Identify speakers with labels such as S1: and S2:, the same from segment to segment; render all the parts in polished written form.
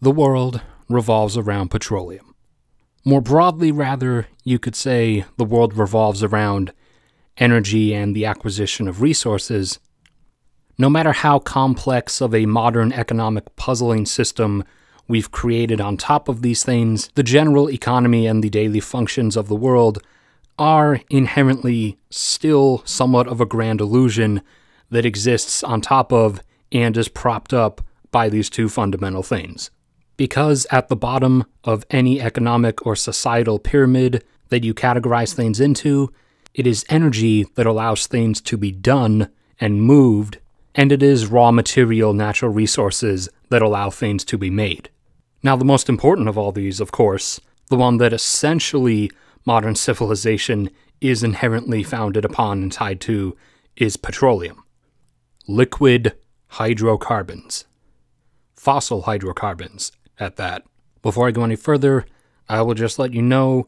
S1: The world revolves around petroleum. More broadly, rather, you could say the world revolves around energy and the acquisition of resources. No matter how complex of a modern economic puzzling system we've created on top of these things, the general economy and the daily functions of the world are inherently still somewhat of a grand illusion that exists on top of and is propped up by these two fundamental things. Because at the bottom of any economic or societal pyramid that you categorize things into, it is energy that allows things to be done and moved, and it is raw material natural resources that allow things to be made. Now, the most important of all these, of course, the one that essentially modern civilization is inherently founded upon and tied to, is petroleum. Liquid hydrocarbons. Fossil hydrocarbons, at that. Before I go any further, I will just let you know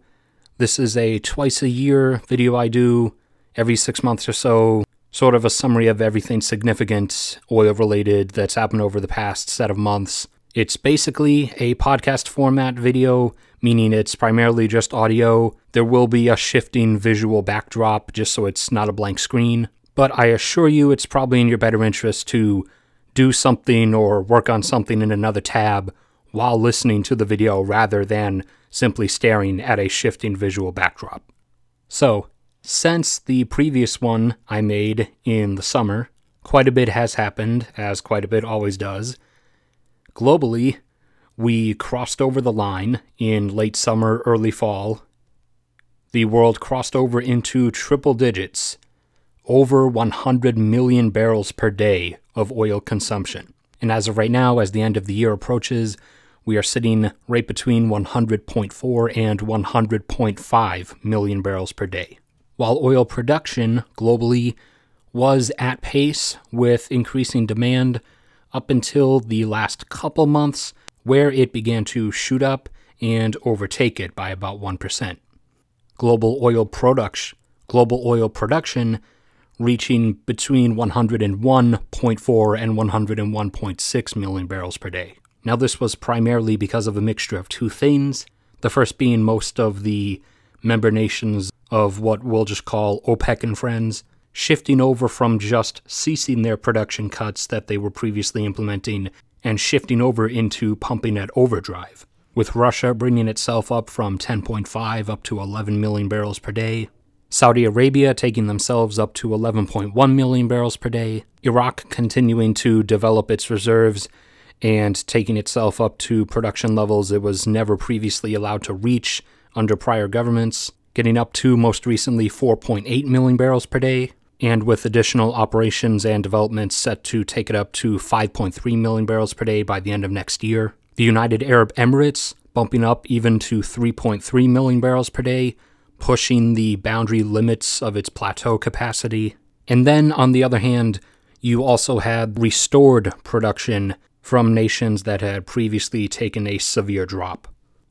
S1: this is a twice-a-year video I do, every 6 months or so, sort of a summary of everything significant, oil-related, that's happened over the past set of months. It's basically a podcast format video, meaning it's primarily just audio. There will be a shifting visual backdrop, just so it's not a blank screen. But I assure you it's probably in your better interest to do something or work on something in another tab while listening to the video rather than simply staring at a shifting visual backdrop. So, since the previous one I made in the summer, quite a bit has happened, as quite a bit always does. Globally, we crossed over the line in late summer, early fall. The world crossed over into triple digits, over 100 million barrels per day of oil consumption. And as of right now, as the end of the year approaches, we are sitting right between 100.4 and 100.5 million barrels per day. While oil production globally was at pace with increasing demand up until the last couple months, where it began to shoot up and overtake it by about 1%. Global oil production reaching between 101.4 and 101.6 million barrels per day. Now, this was primarily because of a mixture of two things. The first being most of the member nations of what we'll just call OPEC and friends, shifting over from just ceasing their production cuts that they were previously implementing and shifting over into pumping at overdrive, with Russia bringing itself up from 10.5 up to 11 million barrels per day, Saudi Arabia taking themselves up to 11.1 million barrels per day, Iraq continuing to develop its reserves and taking itself up to production levels it was never previously allowed to reach under prior governments, getting up to most recently 4.8 million barrels per day, and with additional operations and developments set to take it up to 5.3 million barrels per day by the end of next year. The United Arab Emirates bumping up even to 3.3 million barrels per day, pushing the boundary limits of its plateau capacity. And then, on the other hand, you also had restored production from nations that had previously taken a severe drop.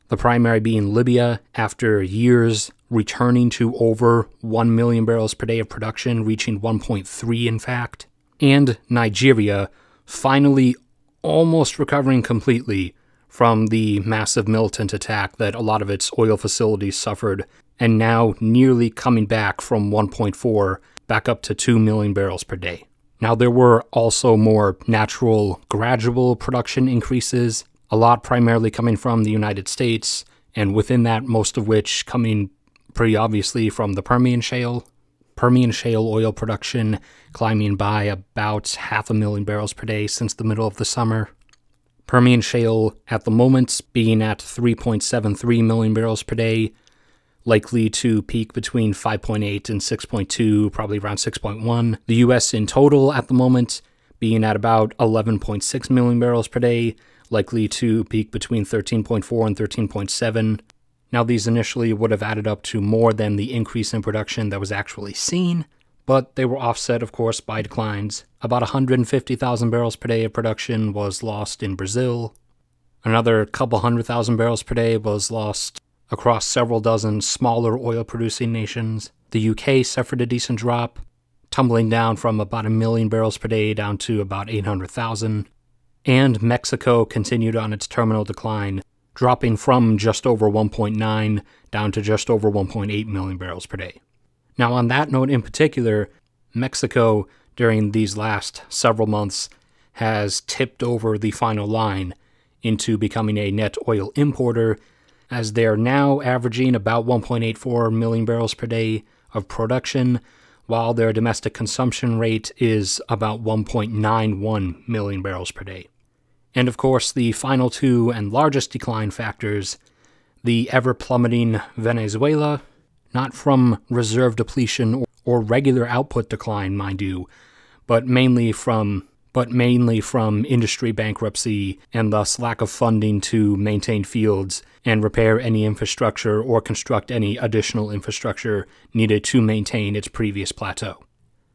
S1: The primary being Libya, after years returning to over 1 million barrels per day of production, reaching 1.3 in fact, and Nigeria finally almost recovering completely from the massive militant attack that a lot of its oil facilities suffered, and now nearly coming back from 1.4 back up to 2 million barrels per day. Now, there were also more natural, gradual production increases, a lot primarily coming from the United States, and within that, most of which coming pretty obviously from the Permian Shale. Permian Shale oil production climbing by about 500,000 barrels per day since the middle of the summer. Permian Shale at the moment being at 3.73 million barrels per day, likely to peak between 5.8 and 6.2, probably around 6.1. The U.S. in total at the moment being at about 11.6 million barrels per day, likely to peak between 13.4 and 13.7. Now, these initially would have added up to more than the increase in production that was actually seen, but they were offset, of course, by declines. About 150,000 barrels per day of production was lost in Brazil. Another couple 100,000 barrels per day was lost across several dozen smaller oil-producing nations. The UK suffered a decent drop, tumbling down from about 1 million barrels per day down to about 800,000. and Mexico continued on its terminal decline, dropping from just over 1.9 down to just over 1.8 million barrels per day. Now, on that note in particular, Mexico, during these last several months, has tipped over the final line into becoming a net oil importer, as they're now averaging about 1.84 million barrels per day of production, while their domestic consumption rate is about 1.91 million barrels per day. And of course, the final two and largest decline factors, the ever-plummeting Venezuela, not from reserve depletion or regular output decline, mind you, but mainly from industry bankruptcy and thus lack of funding to maintain fields and repair any infrastructure or construct any additional infrastructure needed to maintain its previous plateau.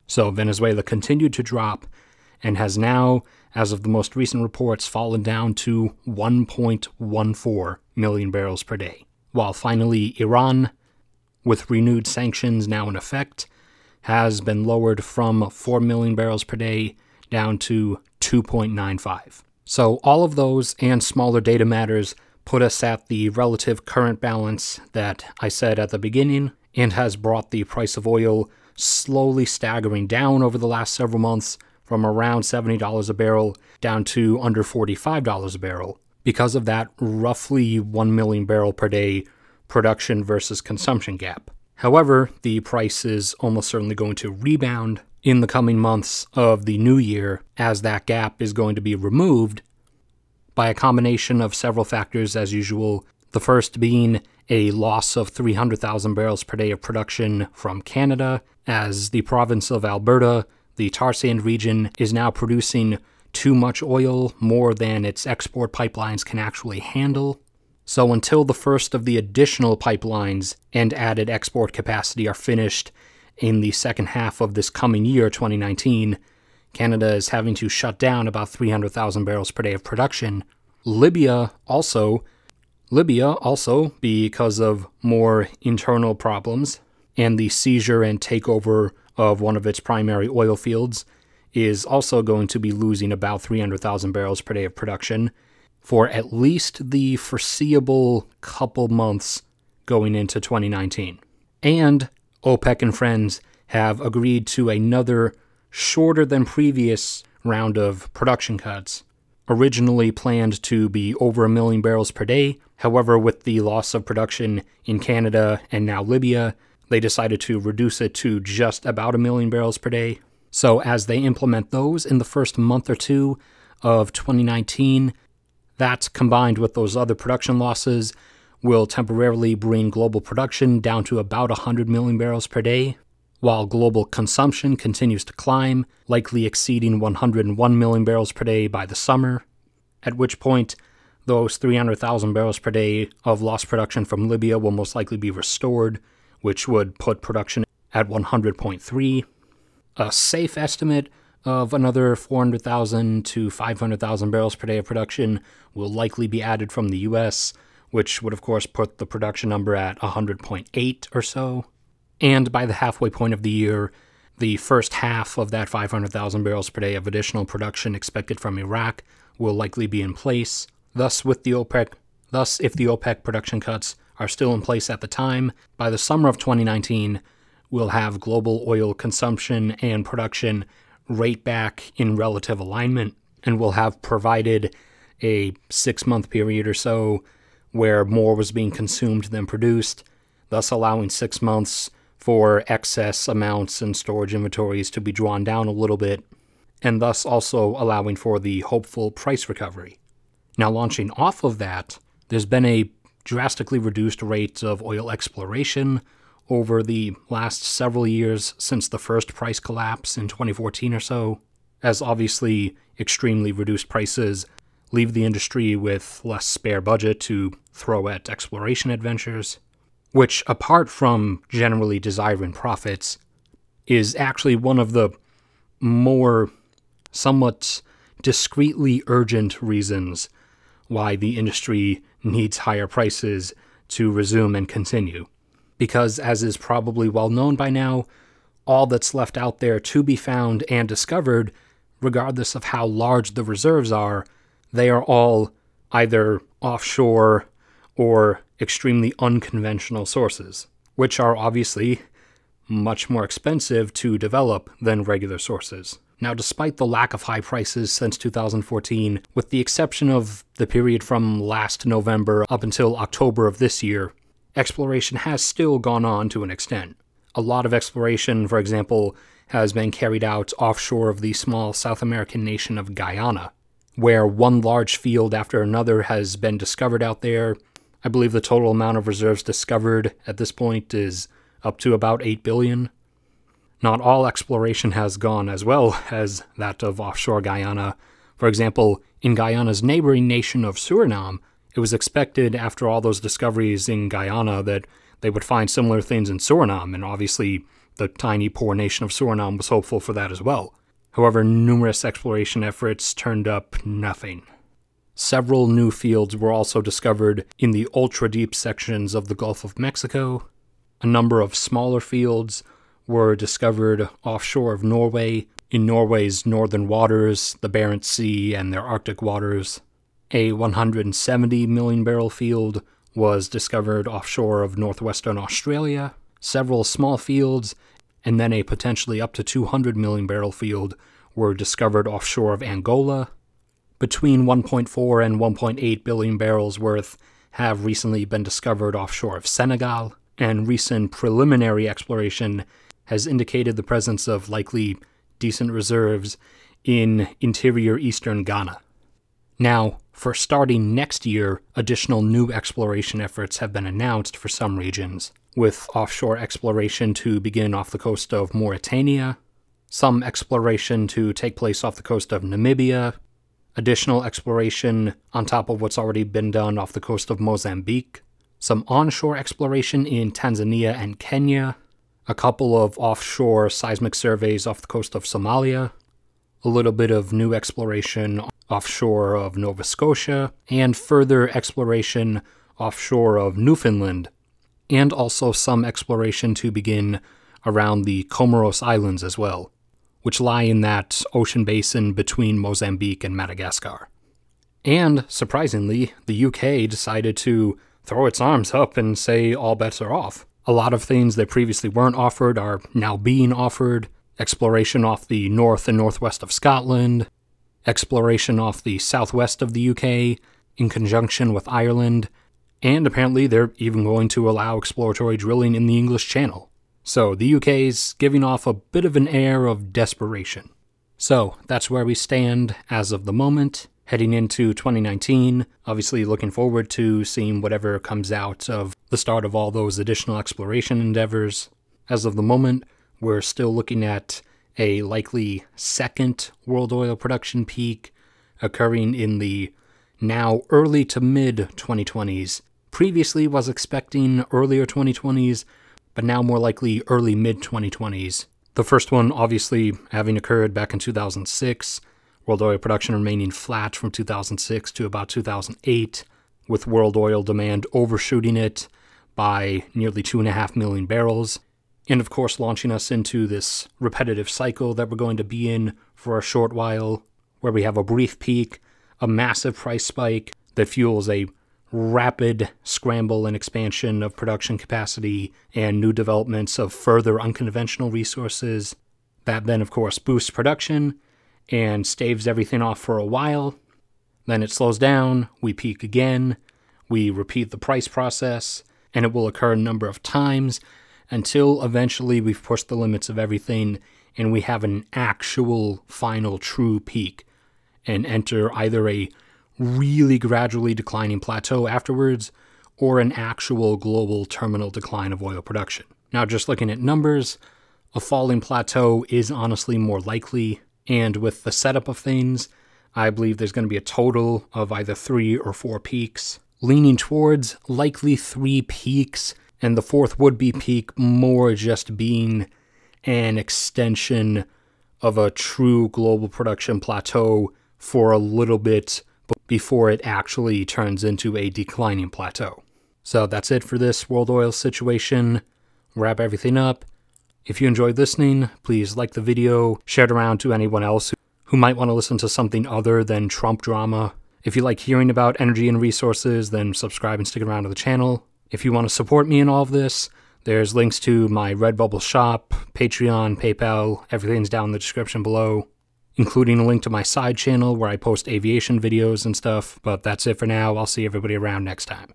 S1: So Venezuela continued to drop and has now, as of the most recent reports, fallen down to 1.14 million barrels per day. While finally Iran, with renewed sanctions now in effect, has been lowered from 4 million barrels per day down to 2.95. So all of those and smaller data matters put us at the relative current balance that I said at the beginning, and has brought the price of oil slowly staggering down over the last several months from around $70 a barrel down to under $45 a barrel because of that roughly 1 million barrel per day production versus consumption gap. However, the price is almost certainly going to rebound in the coming months of the new year, as that gap is going to be removed by a combination of several factors as usual. The first being a loss of 300,000 barrels per day of production from Canada, as the province of Alberta, the tar sand region, is now producing too much oil, more than its export pipelines can actually handle. So until the first of the additional pipelines and added export capacity are finished in the second half of this coming year, 2019, Canada is having to shut down about 300,000 barrels per day of production. Libya also, because of more internal problems and the seizure and takeover of one of its primary oil fields, is also going to be losing about 300,000 barrels per day of production for at least the foreseeable couple months going into 2019. And OPEC and friends have agreed to another shorter than previous round of production cuts, originally planned to be over 1 million barrels per day. However, with the loss of production in Canada and now Libya, they decided to reduce it to just about 1 million barrels per day. So as they implement those in the first month or two of 2019, that combined with those other production losses will temporarily bring global production down to about 100 million barrels per day, while global consumption continues to climb, likely exceeding 101 million barrels per day by the summer, at which point those 300,000 barrels per day of lost production from Libya will most likely be restored, which would put production at 100.3. A safe estimate of another 400,000 to 500,000 barrels per day of production will likely be added from the U.S., which would of course put the production number at 100.8 or so. And by the halfway point of the year, the first half of that 500,000 barrels per day of additional production expected from Iraq will likely be in place. Thus, if the OPEC production cuts are still in place at the time, by the summer of 2019, we'll have global oil consumption and production right back in relative alignment, and we'll have provided a 6-month period or so where more was being consumed than produced, thus allowing 6 months for excess amounts and storage inventories to be drawn down a little bit, and thus also allowing for the hopeful price recovery. Now, launching off of that, there's been a drastically reduced rate of oil exploration over the last several years since the first price collapse in 2014 or so, as obviously extremely reduced prices leave the industry with less spare budget to throw at exploration adventures, which, apart from generally desiring profits, is actually one of the more somewhat discreetly urgent reasons why the industry needs higher prices to resume and continue. Because, as is probably well known by now, all that's left out there to be found and discovered, regardless of how large the reserves are, they are all either offshore or extremely unconventional sources, which are obviously much more expensive to develop than regular sources. Now, despite the lack of high prices since 2014, with the exception of the period from last November up until October of this year, exploration has still gone on to an extent. A lot of exploration, for example, has been carried out offshore of the small South American nation of Guyana, where one large field after another has been discovered out there. I believe the total amount of reserves discovered at this point is up to about 8 billion. Not all exploration has gone as well as that of offshore Guyana. For example, in Guyana's neighboring nation of Suriname, it was expected after all those discoveries in Guyana that they would find similar things in Suriname, and obviously the tiny poor nation of Suriname was hopeful for that as well. However, numerous exploration efforts turned up nothing. Several new fields were also discovered in the ultra-deep sections of the Gulf of Mexico. A number of smaller fields were discovered offshore of Norway, in Norway's northern waters, the Barents Sea, and their Arctic waters. A 170 million barrel field was discovered offshore of northwestern Australia, several small fields, and then a potentially up to 200 million barrel field were discovered offshore of Angola. Between 1.4 and 1.8 billion barrels worth have recently been discovered offshore of Senegal, and recent preliminary exploration has indicated the presence of likely decent reserves in interior eastern Ghana. Now, for starting next year, additional new exploration efforts have been announced for some regions, with offshore exploration to begin off the coast of Mauritania, some exploration to take place off the coast of Namibia, additional exploration on top of what's already been done off the coast of Mozambique, some onshore exploration in Tanzania and Kenya, a couple of offshore seismic surveys off the coast of Somalia, a little bit of new exploration offshore of Nova Scotia, and further exploration offshore of Newfoundland, and also some exploration to begin around the Comoros Islands as well, which lie in that ocean basin between Mozambique and Madagascar. And, surprisingly, the UK decided to throw its arms up and say all bets are off. A lot of things that previously weren't offered are now being offered. Exploration off the north and northwest of Scotland, exploration off the southwest of the UK in conjunction with Ireland, and apparently they're even going to allow exploratory drilling in the English Channel. So the UK's giving off a bit of an air of desperation. So that's where we stand as of the moment, heading into 2019, obviously looking forward to seeing whatever comes out of the start of all those additional exploration endeavors. As of the moment, we're still looking at a likely second world oil production peak occurring in the now early to mid-2020s. Previously was expecting earlier 2020s, but now more likely early mid-2020s. The first one obviously having occurred back in 2006, world oil production remaining flat from 2006 to about 2008, with world oil demand overshooting it by nearly 2.5 million barrels. And of course launching us into this repetitive cycle that we're going to be in for a short while, where we have a brief peak, a massive price spike that fuels a rapid scramble and expansion of production capacity and new developments of further unconventional resources. That then of course boosts production and staves everything off for a while. Then it slows down, we peak again, we repeat the price process, and it will occur a number of times until eventually we've pushed the limits of everything and we have an actual final true peak and enter either a really gradually declining plateau afterwards or an actual global terminal decline of oil production. Now, just looking at numbers, a falling plateau is honestly more likely, and with the setup of things, I believe there's going to be a total of either 3 or 4 peaks, leaning towards likely 3 peaks, and the fourth would-be peak more just being an extension of a true global production plateau for a little bit before it actually turns into a declining plateau. So that's it for this world oil situation. Wrap everything up. If you enjoyed listening, please like the video, share it around to anyone else who might want to listen to something other than Trump drama. If you like hearing about energy and resources, then subscribe and stick around to the channel. If you want to support me in all of this, there's links to my Redbubble shop, Patreon, PayPal, everything's down in the description below, including a link to my side channel where I post aviation videos and stuff. But that's it for now. I'll see everybody around next time.